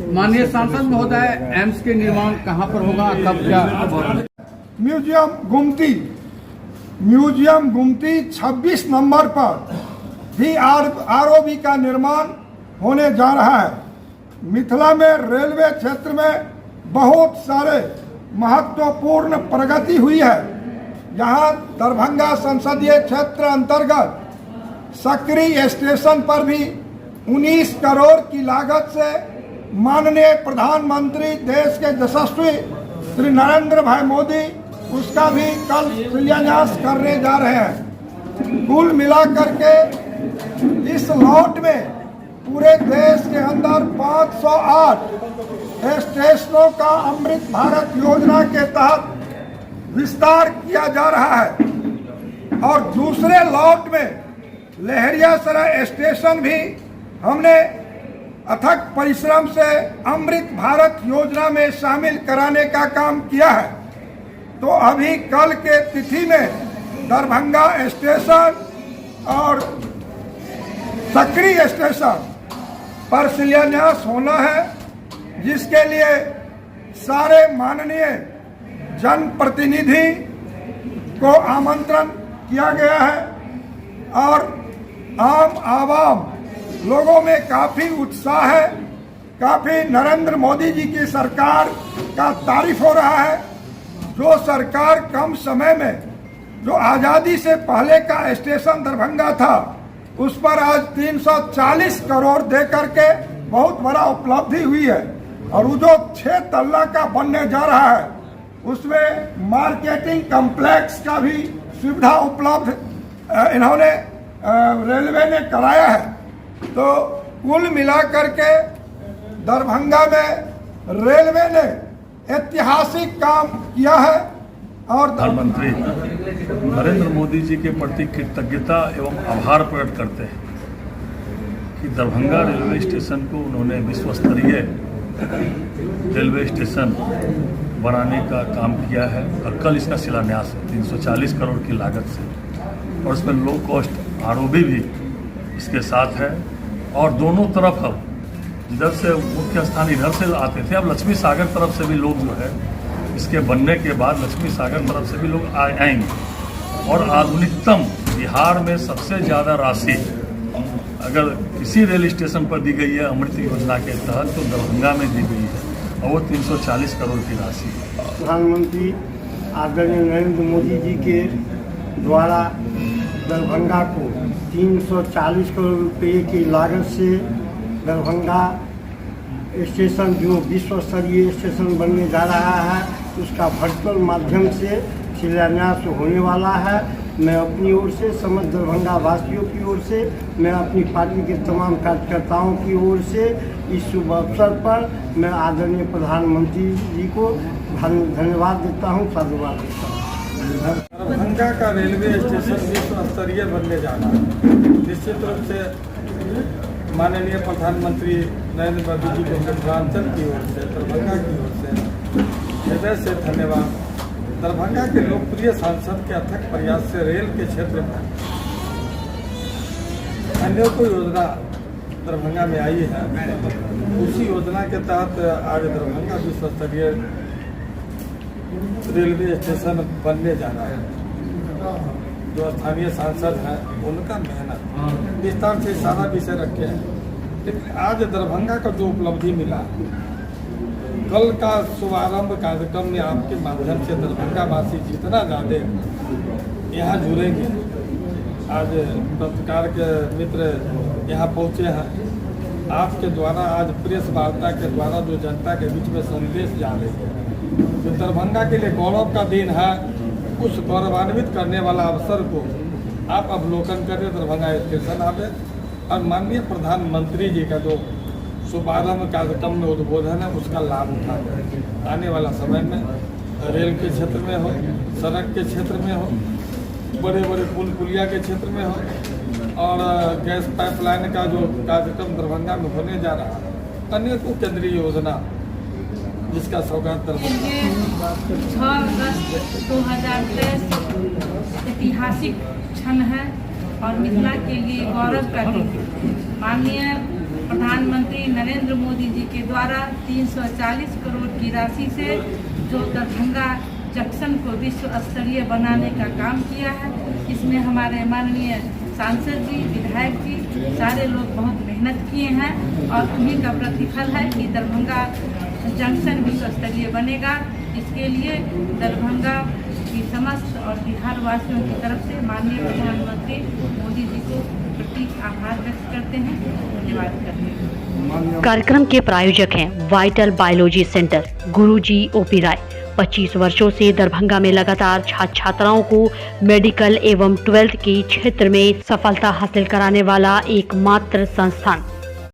माननीय सांसद महोदय, एम्स के निर्माण कहां पर होगा, कब, क्या? म्यूजियम गुमती 26 नंबर पर भी आरओबी का निर्माण होने जा रहा है। मिथिला में रेलवे क्षेत्र में बहुत सारे महत्वपूर्ण प्रगति हुई है। यहाँ दरभंगा संसदीय क्षेत्र अंतर्गत सकरी स्टेशन पर भी 19 करोड़ की लागत से माननीय प्रधानमंत्री देश के यशस्वी श्री नरेंद्र भाई मोदी उसका भी कल शिलान्यास करने जा रहे हैं। कुल मिलाकर के इस लॉट में पूरे देश के अंदर 508 स्टेशनों का अमृत भारत योजना के तहत विस्तार किया जा रहा है। और दूसरे लॉट में लहरियासराय स्टेशन भी हमने अथक परिश्रम से अमृत भारत योजना में शामिल कराने का काम किया है। तो अभी कल के तिथि में दरभंगा स्टेशन और सकरी स्टेशन पर शिलान्यास होना है, जिसके लिए सारे माननीय जनप्रतिनिधि को आमंत्रण किया गया है। और आम आवाम लोगों में काफ़ी उत्साह है, काफ़ी नरेंद्र मोदी जी की सरकार का तारीफ हो रहा है। जो सरकार कम समय में जो आज़ादी से पहले का स्टेशन दरभंगा था उस पर आज 340 करोड़ दे करके बहुत बड़ा उपलब्धि हुई है। और वो जो 6 तल्ला का बनने जा रहा है उसमें मार्केटिंग कम्प्लेक्स का भी सुविधा उपलब्ध इन्होंने रेलवे ने कराया है। तो कुल मिलाकर के दरभंगा में रेलवे ने ऐतिहासिक काम किया है। और प्रधानमंत्री नरेंद्र मोदी जी के प्रति कृतज्ञता एवं आभार प्रकट करते हैं कि दरभंगा रेलवे स्टेशन को उन्होंने विश्व स्तरीय रेलवे स्टेशन बनाने का काम किया है। और कल इसका शिलान्यास है 340 करोड़ की लागत से, और इसमें लो कॉस्ट आरओबी भी इसके साथ है। और दोनों तरफ अब जिधर से मुख्य स्थान इधर से आते थे, अब लक्ष्मी सागर तरफ से भी लोग जो है इसके बनने के बाद लक्ष्मी सागर तरफ से भी लोग आएंगे। और आधुनिकतम बिहार में सबसे ज़्यादा राशि अगर किसी रेल स्टेशन पर दी गई है अमृत योजना के तहत तो दरभंगा में दी गई है, और वो 340 करोड़ की राशि है। प्रधानमंत्री आदरणीय नरेंद्र मोदी जी के द्वारा दरभंगा को 340 करोड़ रुपये की लागत से दरभंगा स्टेशन जो विश्व स्तरीय स्टेशन बनने जा रहा है उसका वर्चुअल माध्यम से शिलान्यास होने वाला है। मैं अपनी ओर से समस्त दरभंगा वासियों की ओर से, मैं अपनी पार्टी के तमाम कार्यकर्ताओं की ओर से इस शुभ अवसर पर मैं आदरणीय प्रधानमंत्री जी को धन्यवाद देता हूँ, साधुवाद देता हूँ। दरभंगा का रेलवे स्टेशन विश्व स्तरीय बनने जा रहा है। निश्चित रूप से माननीय प्रधानमंत्री नरेंद्र मोदी जी को मिथिलांचल की ओर से, दरभंगा की ओर से हृदय से धन्यवाद दरभंगा के लोकप्रिय सांसद के अथक प्रयास से रेल के क्षेत्र में अन्य कोई योजना दरभंगा में आई है। उसी योजना के तहत आज दरभंगा विश्व स्तरीय रेलवे स्टेशन बनने जा रहा है। जो स्थानीय सांसद हैं उनका मेहनत विस्तार से सारा विषय रखे हैं, लेकिन आज दरभंगा का जो उपलब्धि मिला, कल का शुभारंभ कार्यक्रम में आपके माध्यम से दरभंगा वासी जितना ज़्यादा यहाँ जुड़ेंगे। आज पत्रकार के मित्र यहाँ पहुँचे हैं, आपके द्वारा आज प्रेस वार्ता के द्वारा जो जनता के बीच में संदेश जा रहे हैं, जो दरभंगा के लिए गौरव का दिन है, उस गौरवान्वित करने वाला अवसर को आप अवलोकन करें, दरभंगा स्टेशन आवे और माननीय प्रधानमंत्री जी का जो शुभारंभ कार्यक्रम में उद्बोधन है उसका लाभ उठाएं। आने वाला समय में रेल के क्षेत्र में हो, सड़क के क्षेत्र में हो, बड़े बड़े पुल पुलिया के क्षेत्र में हो और गैस पाइपलाइन का जो कार्यक्रम दरभंगा में होने जा रहा है, अनेकों केंद्रीय योजना जिसका सौगात दरभंगा 6 अगस्त 2023 ऐतिहासिक क्षण है और मिथिला के लिए गौरव का दिन। माननीय प्रधानमंत्री नरेंद्र मोदी जी के द्वारा 340 करोड़ की राशि से जो दरभंगा जंक्शन को विश्व स्तरीय बनाने का काम किया है, इसमें हमारे माननीय सांसद जी, विधायक जी, सारे लोग बहुत मेहनत किए हैं और उन्हीं का प्रतिफल है कि दरभंगा जंक्शन विश्व स्तरीय बनेगा। इसके लिए दरभंगा की समस्त और बिहार वासियों की तरफ से माननीय प्रधानमंत्री मोदी जी को प्रति आभार व्यक्त करते हैं, धन्यवाद करते हैं। कार्यक्रम के प्रायोजक हैं वाइटल बायोलॉजी सेंटर, गुरुजी ओपी राय। 25 वर्षों से दरभंगा में लगातार छात्र छात्राओं को मेडिकल एवं 12th के क्षेत्र में सफलता हासिल कराने वाला एकमात्र संस्थान